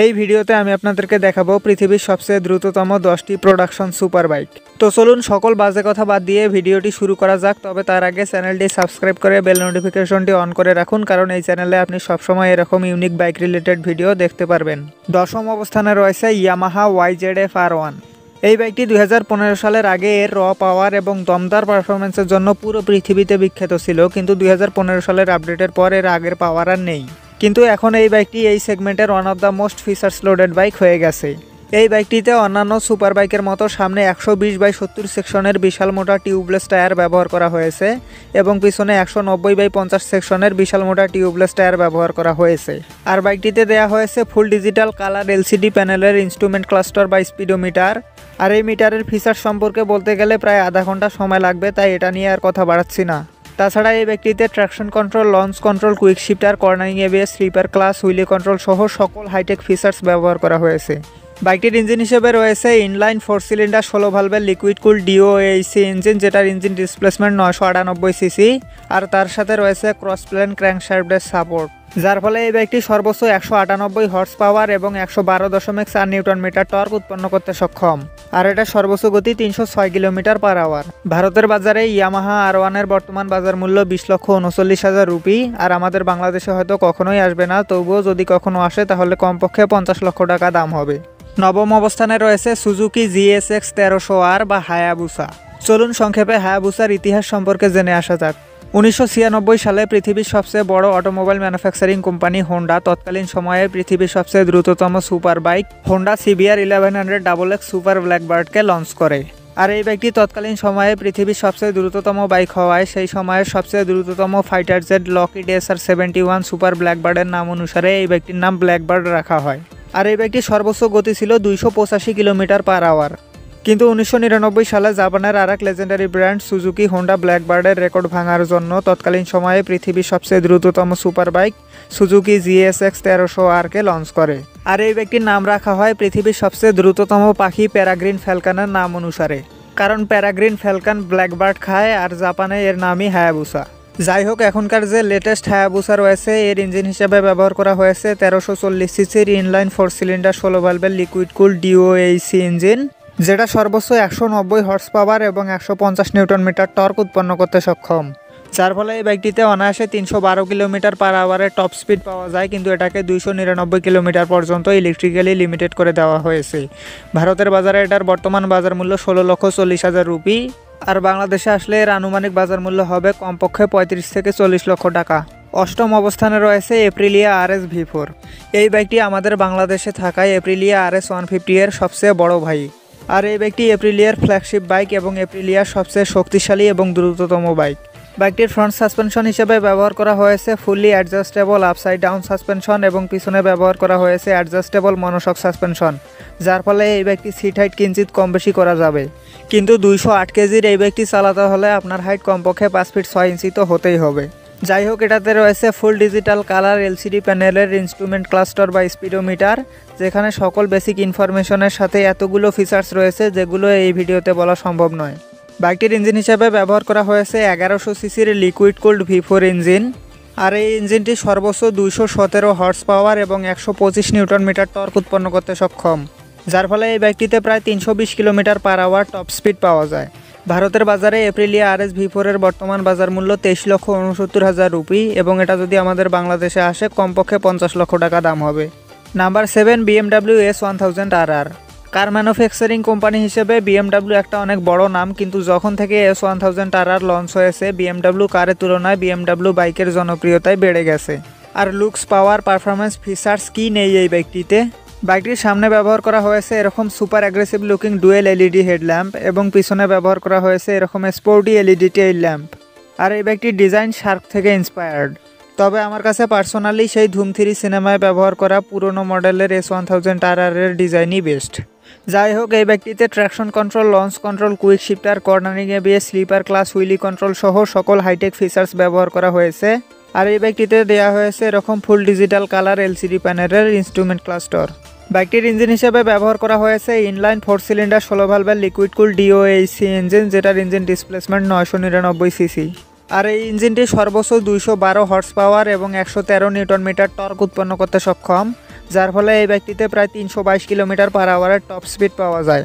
এই ভিডিওতে আমি আপনাদেরকে দেখাবো পৃথিবীর সবচেয়ে দ্রুততম 10টি প্রোডাকশন সুপার বাইক। তো চলুন সকল বাজে কথা বাদ দিয়ে ভিডিওটি শুরু করা যাক। তবে তার আগে চ্যানেলটি সাবস্ক্রাইব করে বেল নোটিফিকেশনটি অন করে রাখুন, কারণ এই চ্যানেলে আপনি সবসময় এরকম ইউনিক বাইক রিলেটেড ভিডিও দেখতে পারবেন। 10ম অবস্থানে রয়েছে ইয়ামাহা YZF R1। এই বাইকটি 2015 সালের আগে এর র পাওয়ার এবং দমদার পারফরমেন্সের জন্য পুরো পৃথিবীতে বিখ্যাত ছিল, কিন্তু 2015 সালের আপডেটের পর এর আগের পাওয়ার আর নেই। কিন্তু এখন এই বাইকটি এই সেগমেন্টের one of the most features loaded bike হয়ে গেছে। এই বাইকটিতে অন্যান্য সুপার বাইকের মতো সামনে 120/70 সেকশনের বিশাল মোটা টিউবলেস টায়ার ব্যবহার করা হয়েছে এবং পিছনে 190/50 সেকশনের বিশাল মোটা টিউবলেস টায়ার ব্যবহার করা হয়েছে। আর বাইকটিতে দেয়া হয়েছে ফুল ডিজিটাল কালার LCD প্যানেলের ইনস্ট্রুমেন্ট ক্লাস্টার বা স্পিডোমিটার। আর এই মিটারের ফিচার সম্পর্কে বলতে গেলে প্রায় আধা ঘন্টা সময় লাগবে, তাই এটা নিয়ে আর কথা বাড়াচ্ছি না। তাছাড়া এই বাইকটিতে traction control, launch control, quick shifter, cornering ABS, slipper class, wheelie control সহ সকল হাইটেক ফিচার্স ব্যবহার করা হয়েছে। বাইকটির ইঞ্জিন হিসেবে রয়েছে ইনলাইন 4 সিলিন্ডার 16 ভালভের লিকুইড কুল DOAC ইঞ্জিন, যেটার ইঞ্জিন ডিসপ্লেসমেন্ট 998 সিসি। আর তার সাথে রয়েছে ক্রস প্লেন ক্র্যাঙ্কশ্যাফটের সাপোর্ট, যার ফলে এই বাইকটি সর্বোচ্চ 198 হর্স পাওয়ার এবং 112.4 নিউটন মিটার টর্ক উৎপন্ন করতে সক্ষম। আর এটা সর্বোচ্চ গতি 306 কিলোমিটার পার আওয়ার। ভারতের বাজারে ইয়ামাহা R1 এর বর্তমান বাজার মূল্য 20,39,000 রুপি। আর আমাদের বাংলাদেশে হয়তো কখনোই আসবে না, তবুও যদি কখনো আসে তাহলে কমপক্ষে 50 লক্ষ টাকা দাম হবে। নবম অবস্থানে রয়েছে সুজুকি GSX 1300R বা হায়াবুসা। চলুন সংক্ষেপে হায়াবুসার ইতিহাস সম্পর্কে জেনে আসা যাক। 1996 সালে পৃথিবীর সবচেয়ে বড় অটোমোবাইল ম্যানুফ্যাকচারিং কোম্পানি হোন্ডা তৎকালীন সময়ে পৃথিবীর সবচেয়ে দ্রুততম super bike Honda CBR 1100XX super ব্ল্যাকবার্ডকে লঞ্চ করে। আর এই বাইকটি তৎকালীন সময়ে পৃথিবীর সবচেয়ে দ্রুততম বাইক হওয়ায় সেই সময়ের সবচেয়ে দ্রুততম fighter jet Lockheed SR-71 super ব্ল্যাকবার্ডের নাম অনুসারে এই বাইকটির নাম ব্ল্যাকবার্ড রাখা হয়। আর এই বাইকটির সর্বোচ্চ গতি ছিল 285 কিলোমিটার পার আওয়ার। কিন্তু 1999 সালে জাপানের আরেক লেজেন্ডারি ব্র্যান্ড সুজুকি হোন্ডা ব্ল্যাকবার্ডের রেকর্ড ভাঙার জন্য তৎকালীন সময়ে পৃথিবীর সবচেয়ে দ্রুততম সুপার বাইক সুজুকি GSX 1300R-কে লঞ্চ করে। আর এই বাইকটির নাম রাখা হয় পৃথিবীর সবচেয়ে দ্রুততম পাখি প্যারাগ্রিন ফ্যালকনের নাম অনুসারে, কারণ প্যারাগ্রিন ফ্যালকন ব্ল্যাকবার্ড খায় আর জাপানে এর নামই হায়াবুসা। যাই হোক, এখনকার যে লেটেস্ট হায়াবুসা রয়েছে এর ইঞ্জিন হিসেবে ব্যবহার করা হয়েছে 1340 সিসির ইনলাইন 4 সিলিন্ডার 16 ভালভের লিকুইড কুল DOAC ইঞ্জিন, যেটা সর্বোচ্চ 190 হর্স পাওয়ার এবং 150 নিউটন মিটার টর্ক উৎপন্ন করতে সক্ষম। যার ফলে এই বাইকটিতে অনায়াসে 312 কিলোমিটার পার আওয়ারের টপ স্পিড পাওয়া যায়, কিন্তু এটাকে 299 কিলোমিটার পর্যন্ত ইলেকট্রিক্যালি লিমিটেড করে দেওয়া হয়েছে। ভারতের বাজারে এটার বর্তমান বাজার মূল্য 16,40,000 রুপি। আর বাংলাদেশে আসলে এর আনুমানিক বাজার মূল্য হবে কমপক্ষে 35 থেকে 40 লক্ষ টাকা। অষ্টম অবস্থানে রয়েছে এপ্রিলিয়া RS V4। এই বাইকটি আমাদের বাংলাদেশে থাকায় এপ্রিলিয়া RS 150 এর সবচেয়ে বড় ভাই। আর এই বাইকটি এপ্রিলিয়ার ফ্ল্যাগশিপ বাইক এবং এপ্রিলিয়ার সবচেয়ে শক্তিশালী এবং দ্রুততম বাইক। বাইকটির ফ্রন্ট সাসপেনশন হিসেবে ব্যবহার করা হয়েছে fully adjustable upside down suspension এবং পিছনে ব্যবহার করা হয়েছে অ্যাডজাস্টেবল মনোশক সাসপেনশন, যার ফলে এই বাইকটি সিট হাইট কিঞ্চিত কম বেশি করা যাবে। কিন্তু 208 কেজির এই বাইকটি চালাতে হলে আপনার হাইট কমপক্ষে 5 ফিট 6 ইঞ্চি তো হতেই হবে। যাই হোক, এটাতে রয়েছে ফুল ডিজিটাল কালার LCD প্যানেলের ইনস্ট্রুমেন্ট ক্লাস্টার বা স্পিডোমিটার, যেখানে সকল বেসিক ইনফরমেশনের সাথে এতগুলো ফিচার্স রয়েছে যেগুলো এই ভিডিওতে বলা সম্ভব নয়। বাইকটির ইঞ্জিন হিসেবে ব্যবহার করা হয়েছে 1100 সিসির লিকুইড কুলড V4 ইঞ্জিন। আর এই ইঞ্জিনটি সর্বোচ্চ 217 হর্স পাওয়ার এবং 125 নিউটন মিটার টর্ক উৎপন্ন করতে সক্ষম, যার ফলে এই বাইকটিতে প্রায় 320 kilometre per hour top speed পাওয়া যায়। ভারতের বাজারে এপ্রিলিয়া RS V4 এর বর্তমান বাজার মূল্য 23,69,000 রুপি এবং এটা যদি আমাদের বাংলাদেশে আসে কমপক্ষে 50 লক্ষ টাকা দাম হবে। Number 7 BMW S1000RR। কার ম্যানুফ্যাকচারিং কোম্পানি হিসেবে BMW একটা অনেক বড় নাম, কিন্তু যখন থেকে S1000RR লঞ্চ হয়েছে BMW কারের তুলনায় BMW বাইকের জনপ্রিয়তায় বেড়ে গেছে। আর লুকস, পাওয়ার, পারফরমেন্স, ফিচার্স কি নেই এই বাইকটিতে? বাইকটির সামনে ব্যবহার করা হয়েছে এরকম super aggressive looking dual LED headlamp এবং পিছনে ব্যবহার করা হয়েছে এরকম স্পোর্টি LED টেইল ল্যাম্প। আর এই বাইকটির ডিজাইন শার্ক থেকে ইন্সপায়ার্ড। তবে আমার কাছে পার্সোনালি সেই ধুম 3 সিনেমায় ব্যবহার করা পুরনো মডেলের S1000RR এর ডিজাইনই বেস্ট। যাই হোক, এই বাইকটিতে traction control, launch control, quick shifter, cornering ABS, slipper class, wheelie control সহ সকল হাইটেক ফিচার্স ব্যবহার করা হয়েছে। আর এই বাইকটিতে দেওয়া হয়েছে এরকম ফুল ডিজিটাল কালার LCD প্যানেলের ইনস্ট্রুমেন্ট ক্লাস্টার। বাইকটির ইঞ্জিন হিসেবে ব্যবহার করা হয়েছে ইনলাইন 4 সিলিন্ডার 16 ভালভের লিকুইড কুল DOAC ইঞ্জিন, যেটার ইঞ্জিন ডিসপ্লেসমেন্ট 999 সিসি। আর এই ইঞ্জিনটি সর্বোচ্চ 212 হর্স পাওয়ার এবং 113 নিউটন মিটার টর্ক উৎপন্ন করতে সক্ষম, যার ফলে এই বাইকটিতে প্রায় 322 কিলোমিটার পার আওয়ারের টপ স্পিড পাওয়া যায়।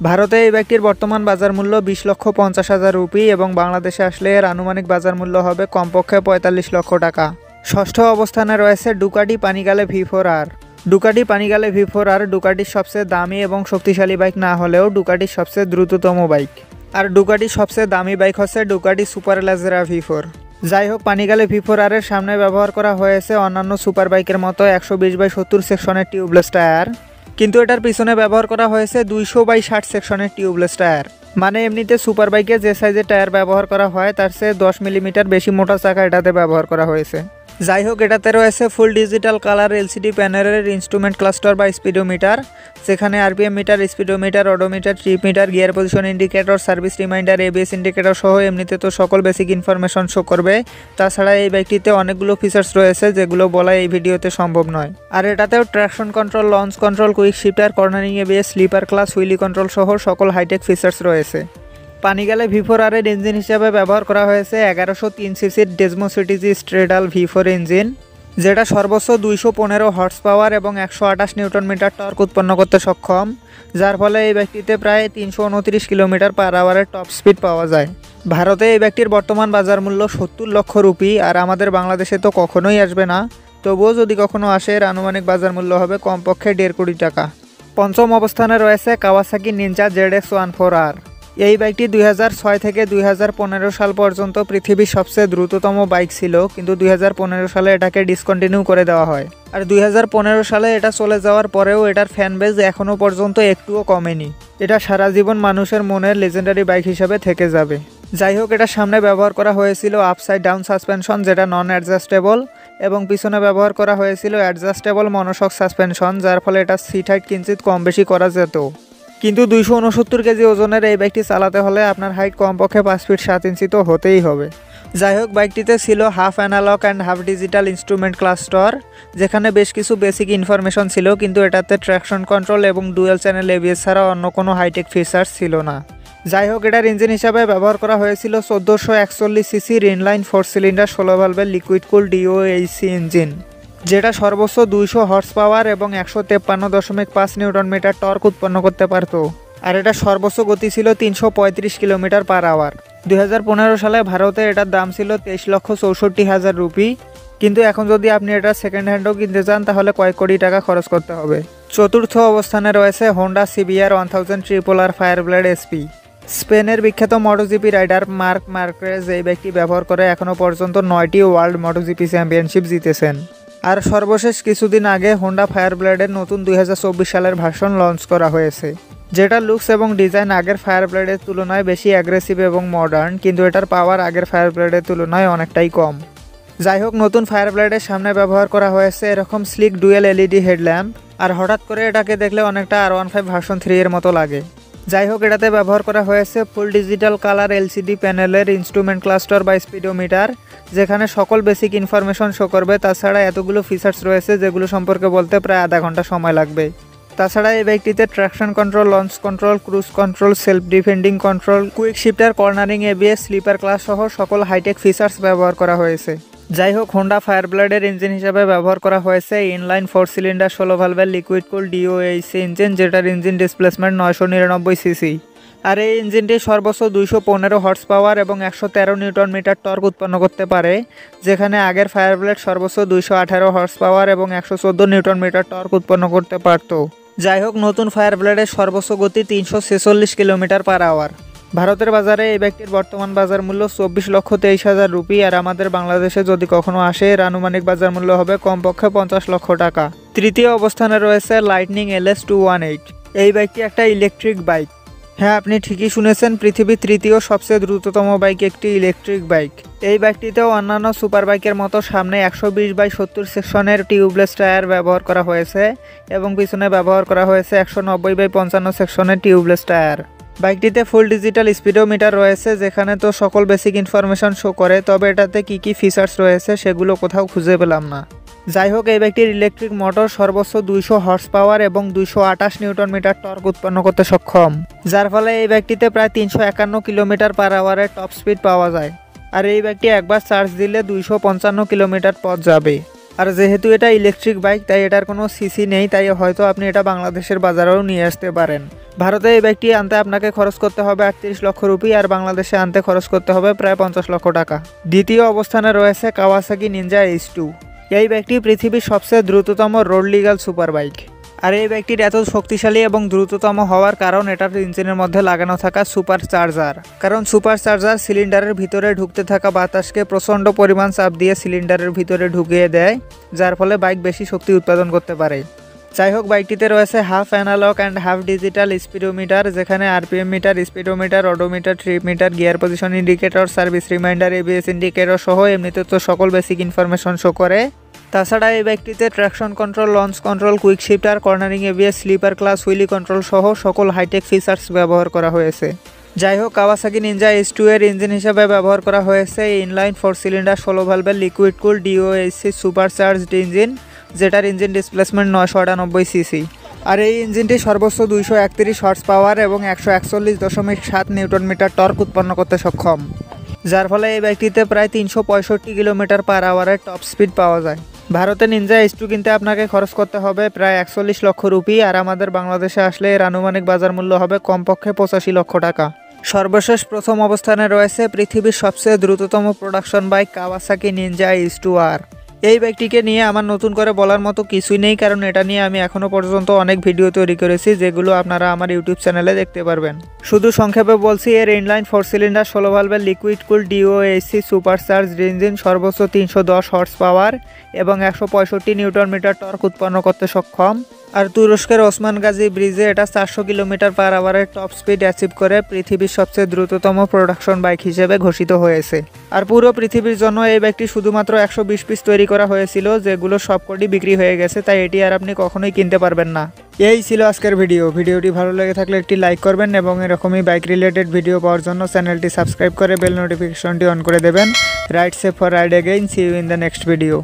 ভারতে এই বাইকটির বর্তমান বাজার মূল্য 20,50,000 রুপি এবং বাংলাদেশে আসলে এর আনুমানিক বাজার মূল্য হবে কমপক্ষে 45 লক্ষ টাকা। ষষ্ঠ অবস্থানে রয়েছে ডুকাটি পানিগালে V4R। ডুকাটি পানিগালে V4R ডুকাটির সবচেয়ে দামি এবং শক্তিশালী বাইক না হলেও ডুকাটির সবচেয়ে দ্রুততম বাইক। আর ডুকাটির সবচেয়ে দামি বাইক হচ্ছে ডুকাটি সুপারলেজেরা V4। যাই হোক, পানিগালে V4R এর সামনে ব্যবহার করা হয়েছে অন্যান্য সুপার বাইকের মতো 120/70 সেকশনের টিউবলেস টায়ার, কিন্তু এটার পিছনে ব্যবহার করা হয়েছে 200/60 সেকশনের টিউবলেস টায়ার। মানে এমনিতে সুপার বাইকে যে সাইজের টায়ার ব্যবহার করা হয় তার চেয়ে 10 মিলিমিটার বেশি মোটা চাকা এটাতে ব্যবহার করা হয়েছে। যাই হোক, এটাতে রয়েছে ফুল ডিজিটাল কালার এলসিডি প্যানেলের ইনস্ট্রুমেন্ট ক্লাস্টার বা স্পিডোমিটার, যেখানে RPM meter, speedometer, odometer, trip meter, gear position indicator, service reminder, ABS indicator সহ এমনিতে তো সকল বেসিক ইনফরমেশন শো করবে। তাছাড়া এই বাইকটিতে অনেকগুলো ফিচার্স রয়েছে যেগুলো বলা এই ভিডিওতে সম্ভব নয়। আর এটাতেও traction control, launch control, quick shifter, cornering ABS, slipper class, wheelie control সহ সকল হাইটেক ফিচার্স রয়েছে। পানিগালে V4R এর ইঞ্জিন হিসেবে ব্যবহার করা হয়েছে 1103 সিসির ডেজমো সিটিজি স্ট্রেডাল V4 ইঞ্জিন, যেটা সর্বোচ্চ 215 হর্স পাওয়ার এবং 128 নিউটন মিটার টর্ক উৎপন্ন করতে সক্ষম, যার ফলে এই বাইকটিতে প্রায় 329 কিলোমিটার পার আওয়ারের টপ স্পিড পাওয়া যায়। ভারতে এই বাইকটির বর্তমান বাজার মূল্য 70 লক্ষ রুপি, আর আমাদের বাংলাদেশে তো কখনোই আসবে না, তবুও যদি কখনো আসে এর আনুমানিক বাজার মূল্য হবে কমপক্ষে 1.5 কোটি টাকা। পঞ্চম অবস্থানে রয়েছে কাওয়াসাকি নিনজা ZX14R। এই বাইকটি 2006 থেকে 2015 সাল পর্যন্ত পৃথিবীর সবচেয়ে দ্রুততম বাইক ছিল, কিন্তু 2015 সালে এটাকে ডিসকন্টিনিউ করে দেওয়া হয়। আর 2015 সালে এটা চলে যাওয়ার পরেও এটার ফ্যান বেজ এখনও পর্যন্ত একটুও কমেনি। এটা সারা জীবন মানুষের মনের লেজেন্ডারি বাইক হিসেবে থেকে যাবে। যাই হোক, এটার সামনে ব্যবহার করা হয়েছিল আপসাইড ডাউন সাসপেনশন, যেটা নন অ্যাডজাস্টেবল, এবং পিছনে ব্যবহার করা হয়েছিল অ্যাডজাস্টেবল মনোশক সাসপেনশন, যার ফলে এটা সিট হাইট কিঞ্চিত কম বেশি করা যেত। কিন্তু 269 কেজি ওজনের এই বাইকটি চালাতে হলে আপনার হাইট কমপক্ষে 5 ফিট 7 ইঞ্চি তো হতেই হবে। যাই হোক, বাইকটিতে ছিল half analogue and half digital instrument cluster, যেখানে বেশ কিছু বেসিক ইনফরমেশন ছিল, কিন্তু এটাতে ট্র্যাকশন কন্ট্রোল এবং ডুয়েল চ্যানেল এবিএস ছাড়া অন্য কোনো হাইটেক ফিচার্স ছিল না। যাই হোক, এটার ইঞ্জিন হিসাবে ব্যবহার করা হয়েছিল 1441 সিসির ইনলাইন 4 সিলিন্ডার 16 ভালভের লিকুইড কুল DOHC ইঞ্জিন, যেটা সর্বোচ্চ 200 হর্স পাওয়ার এবং 153.5 নিউটন মিটার টর্ক উৎপন্ন করতে পারত। আর এটা সর্বোচ্চ গতি ছিল 335 কিলোমিটার পার আওয়ার। 2015 সালে ভারতে এটার দাম ছিল 23,64,000 রুপি, কিন্তু এখন যদি আপনি এটা সেকেন্ড হ্যান্ডও কিনতে চান তাহলে কয়েক কোটি টাকা খরচ করতে হবে। চতুর্থ অবস্থানে রয়েছে হোন্ডা CBR 1000 RRR ফায়ারব্লেড SP। স্পেনের বিখ্যাত মোটোজিপি রাইডার মার্ক মার্কেজ এই বাইকটি ব্যবহার করে এখনও পর্যন্ত 9টি ওয়ার্ল্ড মোটোজিপি চ্যাম্পিয়নশিপ জিতেছেন। আর সর্বশেষ কিছুদিন আগে হোন্ডা ফায়ারব্লেডের নতুন 2024 সালের ভার্সন লঞ্চ করা হয়েছে, যেটা লুকস এবং ডিজাইন আগের ফায়ারব্লেডের তুলনায় বেশি অ্যাগ্রেসিভ এবং মডার্ন, কিন্তু এটার পাওয়ার আগের ফায়ারব্লেডের তুলনায় অনেকটাই কম। যাই হোক, নতুন ফায়ারব্লেডের সামনে ব্যবহার করা হয়েছে এরকম স্লিক ডুয়েল LED হেডল্যাম্প, আর হঠাৎ করে এটাকে দেখলে অনেকটা R15 ভার্সন 3 এর মতো লাগে। যাই হোক, এটাতে ব্যবহার করা হয়েছে ফুল ডিজিটাল কালার LCD প্যানেলের ইনস্ট্রুমেন্ট ক্লাস্টার বা স্পিডোমিটার, যেখানে সকল বেসিক ইনফরমেশন শো করবে। তাছাড়া এতগুলো ফিচার্স রয়েছে যেগুলো সম্পর্কে বলতে প্রায় আধা ঘন্টা সময় লাগবে। তাছাড়া এই বাইকটিতে traction control, launch control, cruise control, self defending control, quick shifter, cornering ABS, slipper class সহ সকল হাইটেক ফিচার্স ব্যবহার করা হয়েছে। যাই হোক, হোন্ডা ফায়ারব্লেডের ইঞ্জিন হিসাবে ব্যবহার করা হয়েছে ইনলাইন 4 সিলিন্ডার 16 ভালভের লিকুইড কুল DOHC ইঞ্জিন, যেটার ইঞ্জিন ডিসপ্লেসমেন্ট 999 সিসি। আর এই ইঞ্জিনটি সর্বোচ্চ 215 হর্স পাওয়ার এবং 113 নিউটন মিটার টর্ক উৎপন্ন করতে পারে, যেখানে আগের ফায়ারব্লেড সর্বোচ্চ 218 হর্স পাওয়ার এবং 114 নিউটন মিটার টর্ক উৎপন্ন করতে পারত। যাই হোক, নতুন ফায়ারব্লেডের সর্বোচ্চ গতি 346 কিলোমিটার পার আওয়ার। ভারতের বাজারে এই বাইকটির বর্তমান বাজার মূল্য 24,23,000 রুপি, আর আমাদের বাংলাদেশে যদি কখনো আসে এর আনুমানিক বাজার মূল্য হবে কমপক্ষে 50 লক্ষ টাকা। তৃতীয় অবস্থানে রয়েছে লাইটনিং LS218। এই বাইকটি একটা ইলেকট্রিক বাইক। হ্যাঁ, আপনি ঠিকই শুনেছেন, পৃথিবীর তৃতীয় সবচেয়ে দ্রুততম বাইক একটি ইলেকট্রিক বাইক। এই বাইকটিতেও অন্যান্য সুপার বাইকের মতো সামনে 120/70 সেকশনের টিউবলেস টায়ার ব্যবহার করা হয়েছে এবং পিছনে ব্যবহার করা হয়েছে 190/55 সেকশনের টিউবলেস টায়ার। বাইকটিতে ফুল ডিজিটাল স্পিডোমিটার রয়েছে, যেখানে তো সকল বেসিক ইনফরমেশন শো করে, তবে এটাতে কি ফিচার্স রয়েছে সেগুলো কোথাও খুঁজে পেলাম না। যাই হোক, এই বাইকটির ইলেকট্রিক মোটর সর্বোচ্চ 200 হর্স পাওয়ার এবং 228 নিউটন মিটার টর্ক উৎপন্ন করতে সক্ষম, যার ফলে এই বাইকটিতে প্রায় 351 কিলোমিটার পার আওয়ারের টপ স্পিড পাওয়া যায়। আর এই বাইকটি একবার চার্জ দিলে 255 কিলোমিটার পথ যাবে। আর যেহেতু এটা ইলেকট্রিক বাইক তাই এটার কোনো সিসি নেই, তাই হয়তো আপনি এটা বাংলাদেশের বাজারেও নিয়ে আসতে পারেন। ভারতে এই বাইকটি আনতে আপনাকে খরচ করতে হবে 38 লক্ষ রুপি, আর বাংলাদেশে আনতে খরচ করতে হবে প্রায় 50 লক্ষ টাকা। দ্বিতীয় অবস্থানে রয়েছে কাওয়াসাকি নিনজা H2। এই বাইকটি পৃথিবীর সবচেয়ে দ্রুততম রোড লিগাল সুপার বাইক। আর এই বাইকটির এত শক্তিশালী এবং দ্রুততম হওয়ার কারণ এটার ইঞ্জিনের মধ্যে লাগানো থাকা সুপার চার্জার। কারণ সুপার চার্জার সিলিন্ডারের ভিতরে ঢুকতে থাকা বাতাসকে প্রচণ্ড পরিমাণ চাপ দিয়ে সিলিন্ডারের ভিতরে ঢুকিয়ে দেয়, যার ফলে বাইক বেশি শক্তি উৎপাদন করতে পারে। যাই হোক, বাইকটিতে রয়েছে half analogue and half digital speedometer, যেখানে RPM meter, speedometer, odometer, trip meter, gear position indicator, service reminder, ABS indicator সহ এমনিতে তো সকল বেসিক ইনফরমেশন শো করে। তাছাড়া এই বাইকটিতে traction control, launch control, quick shifter, cornering ABS, slipper class, wheelie control সহ সকল হাইটেক ফিচার্স ব্যবহার করা হয়েছে। যাই হোক, কাওয়াসাকি নিনজা H2 এর ইঞ্জিন হিসেবে ব্যবহার করা হয়েছে ইনলাইন 4 সিলিন্ডার 16 ভালভের liquid cool DOHC supercharged engine, যেটার ইঞ্জিন ডিসপ্লেসমেন্ট 998 সিসি। আর এই ইঞ্জিনটি সর্বোচ্চ 231 হর্স পাওয়ার এবং 141.7 নিউটন মিটার টর্ক উৎপন্ন করতে সক্ষম, যার ফলে এই বাইকটিতে প্রায় 365 কিলোমিটার পার আওয়ারের টপ স্পিড পাওয়া যায়। ভারতে নিনজা H2 কিনতে আপনাকে খরচ করতে হবে প্রায় 41 লক্ষ রুপি, আর আমাদের বাংলাদেশে আসলে এর আনুমানিক বাজার মূল্য হবে কমপক্ষে 85 লক্ষ টাকা। সর্বশেষ প্রথম অবস্থানে রয়েছে পৃথিবীর সবচেয়ে দ্রুততম production bike Kawasaki Ninja H2R। এই বাইকটিকে নিয়ে আমার নতুন করে বলার মতো কিছুই নেই, কারণ এটা নিয়ে আমি এখনও পর্যন্ত অনেক ভিডিও তৈরি করেছি, যেগুলো আপনারা আমার ইউটিউব চ্যানেলে দেখতে পারবেন। শুধু সংক্ষেপে বলছি, এর ইনলাইন 4 সিলিন্ডার 16 ভালভের liquid cool DOHC supercharged engine সর্বোচ্চ 310 হর্স পাওয়ার এবং 165 নিউটন মিটার টর্ক উৎপন্ন করতে সক্ষম। আর তুরস্কের ওসমান গাজী ব্রিজে এটা 400 কিলোমিটার পার আওয়ারের টপ স্পিড অ্যাচিভ করে পৃথিবীর সবচেয়ে দ্রুততম প্রোডাকশন বাইক হিসেবে ঘোষিত হয়েছে। আর পুরো পৃথিবীর জন্য এই বাইকটি শুধুমাত্র 120 পিস তৈরি করা হয়েছিল, যেগুলো সবকটি বিক্রি হয়ে গেছে, তাই এটি আর আপনি কখনোই কিনতে পারবেন না। এই ছিল আজকের ভিডিওটি ভালো লেগে থাকলে একটি লাইক করবেন এবং এরকমই বাইক রিলেটেড ভিডিও পাওয়ার জন্য চ্যানেলটি সাবস্ক্রাইব করে বেল নোটিফিকেশনটি অন করে দেবেন। Ride safe for ride again, see you in the next video.